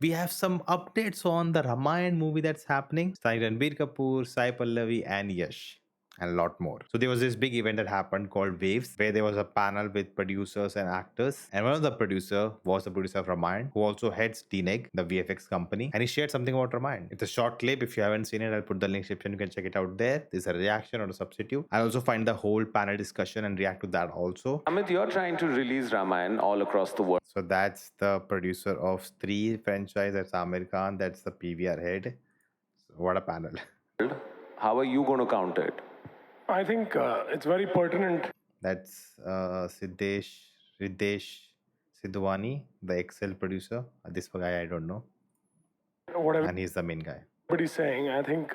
we have some updates on the Ramayana movie that's happening, starring Ranbir Kapoor, Sai Pallavi, and Yash, and a lot more. So there was this big event that happened called Waves, where there was a panel with producers and actors, and one of the producer was the producer of Ramayana, who also heads DNEG, the VFX company, and he shared something about Ramayana. It's a short clip. If you haven't seen it, I'll put the link description. You can check it out there. There's a reaction or a substitute. I'll also find the whole panel discussion and react to that also. Amit, you're trying to release Ramayana all across the world. So that's the producer of Three franchise. That's Amir Khan. That's the PVR head. So what a panel. How are you going to counter it? I think it's very pertinent. That's Riddesh Sidhwani, the Excel producer. This guy I don't know. Whatever And he's the main guy. everybody's saying, I think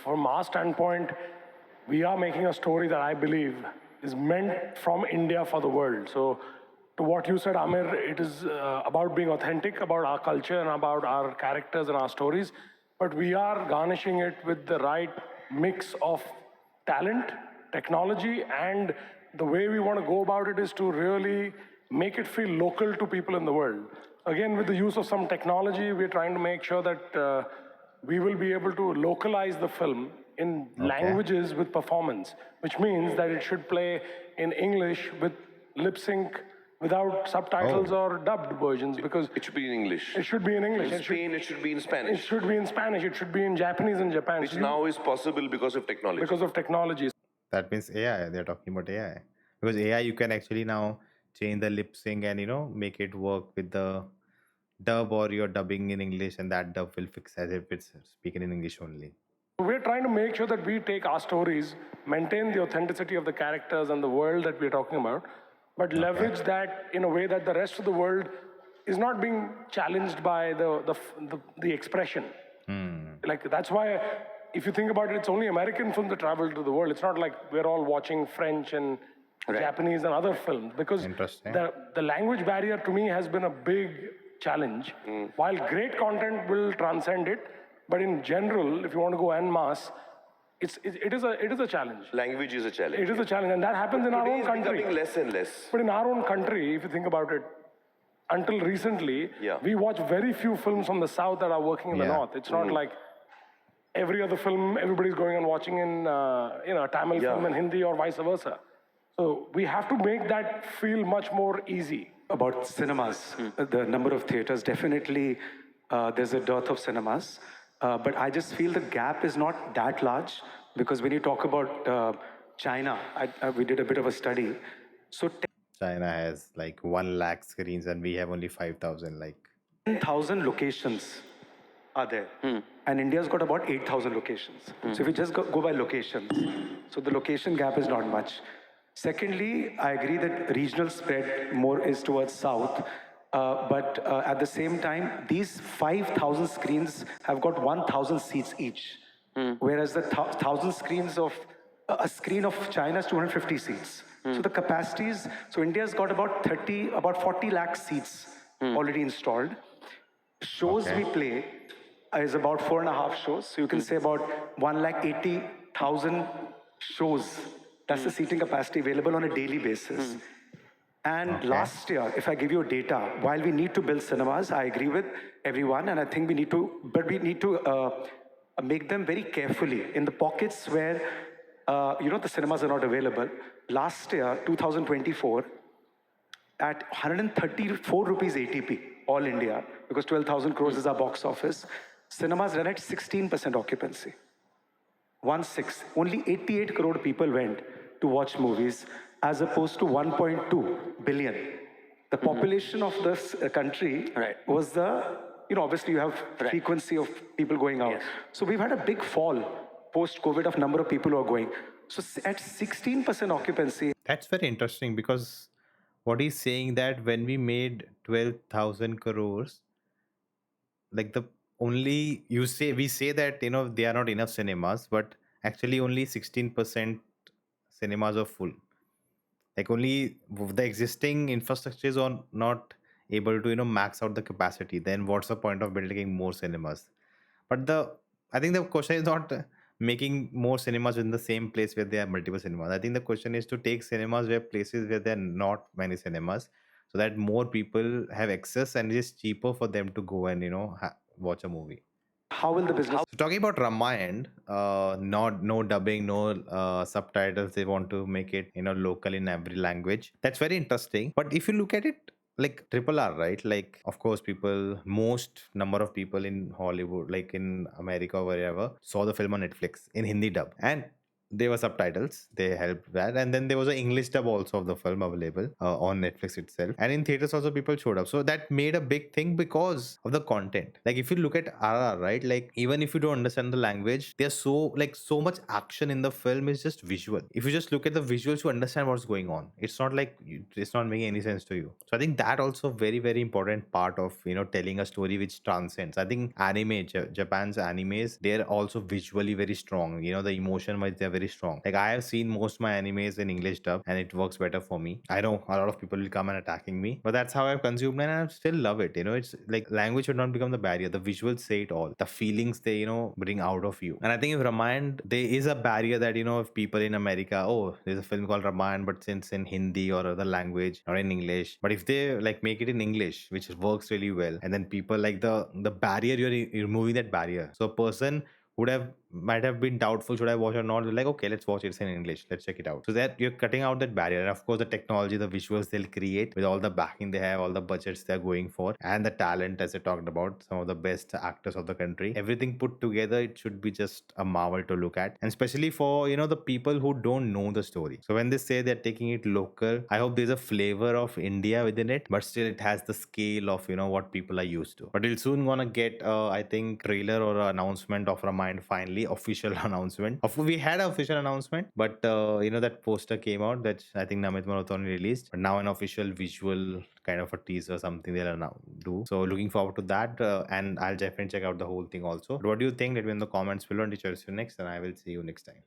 from our standpoint, we are making a story that I believe is meant from India for the world. So, to what you said, Amir, it is about being authentic, about our culture and about our characters and our stories. But we are garnishing it with the right mix of talent, technology, and the way we want to go about it is to really make it feel local to people in the world. Again, with the use of some technology, we're trying to make sure that we will be able to localize the film in languages with performance, which means that it should play in English with lip sync without subtitles or dubbed versions, because It should be in English. it should be in English. In Spain, it should be in It Spanish, should be in Spanish. It should be in Japanese in Japan. which So now is possible because of technology. because of technology. That means AI. They're talking about AI. Because AI, you can actually now change the lip sync and make it work with the dub, or you're dubbing in English and that dub will fix as if it's speaking in English only. We're trying to make sure that we take our stories, maintain the authenticity of the characters and the world that we're talking about, but leverage that in a way that the rest of the world is not being challenged by the expression. Like that's why, if you think about it, it's only American films that travel to the world. It's not like we're all watching French and Japanese and other films, because Interesting. the language barrier to me has been a big challenge. While great content will transcend it, but in general, if you want to go en masse, it is a challenge. Language is a challenge. It is a challenge, and that happens in our Today own it's country. becoming less and less. But in our own country, if you think about it, until recently, Yeah. we watch very few films from the south that are working in the Yeah. north. It's not like every other film everybody's going and watching in a Tamil film in Hindi or vice versa. So we have to make that feel much more easy. About cinemas, the number of theaters, definitely there's a dearth of cinemas. But I just feel the gap is not that large, because when you talk about China, we did a bit of a study. So China has like 1 lakh screens and we have only 5,000. Like 10,000 locations are there. And India's got about 8,000 locations. So if you just go by locations, so the location gap is not much. Secondly, I agree that regional spread more is towards south. But at the same time, these 5,000 screens have got 1,000 seats each. Whereas the 1,000 screens of a screen of China is 250 seats. So the capacities, so India's got about 40 lakh seats already installed. Shows we play is about 4.5 shows. So you can say about 1,80,000 shows. That's the seating capacity available on a daily basis. And last year, if I give you data, while we need to build cinemas, I agree with everyone, and I think we need to make them very carefully in the pockets where the cinemas are not available. Last year, 2024, at 134 rupees ATP, all India, because 12,000 crores is our box office, cinemas ran at 16% occupancy. 1/6. Only 88 crore people went to watch movies, as opposed to 1.2 billion. The population of this country was obviously you have frequency of people going out. So we've had a big fall post-COVID of number of people who are going. So at 16% occupancy. that's very interesting, because what he's saying that when we made 12,000 crores, like we say that they are not enough cinemas, but actually only 16% cinemas are full. Like only the existing infrastructure is not able to max out the capacity. Then what's the point of building more cinemas? But I think the question is not making more cinemas in the same place where there are multiple cinemas. I think the question is to take cinemas places where there are not many cinemas, so that more people have access and it is cheaper for them to go and watch a movie. How will the business? So talking about Ramayana, not no dubbing, no subtitles. They want to make it local in every language. That's very interesting. But if you look at it like triple R, right? Like of course, most number of people in Hollywood, like in America or wherever, saw the film on Netflix in Hindi dub, and there were subtitles. They helped that, and then there was an English dub also of the film available on Netflix itself, and in theaters also people showed up. So that made a big thing because of the content. Like if you look at RR, right? Like even if you don't understand the language, there's so much action in the film is just visual. If you just look at the visuals, you understand what's going on. It's not like it's not making any sense to you. So I think that also very important part of telling a story which transcends. I think Japan's animes, they're also visually very strong. The emotion wise they're very strong. Like I have seen most of my animes in English dub and it works better for me. I know a lot of people will come and attacking me, but that's how I've consumed and I still love it. It's like language should not become the barrier. The visuals say it all. The feelings they bring out of you. And I think if Ramayana, there is a barrier that if people in America, oh, there's a film called Ramayana, but since in Hindi or other language or in English, but if they like make it in English, which works really well, and then people like the barrier, you're removing that barrier. So a person might have been doubtful, should I watch or not? They're like, okay, let's watch it. It's in English, let's check it out. So that you're cutting out that barrier. And of course the technology, the visuals they'll create with all the backing they have, all the budgets they're going for, and the talent, as I talked about, some of the best actors of the country, everything put together, it should be just a marvel to look at. And especially for the people who don't know the story. So when they say they're taking it local, I hope there's a flavor of India within it, but still it has the scale of what people are used to. But we'll soon gonna get I think trailer or announcement of Ramayana, finally official announcement. Of we had an official announcement, but that poster came out that I think Namit Malhotra released, but now an official visual kind of a teaser, something they'll now do. So looking forward to that, and I'll definitely check out the whole thing also. But what do you think? Let me in the comments below, and see you next, and I will see you next time.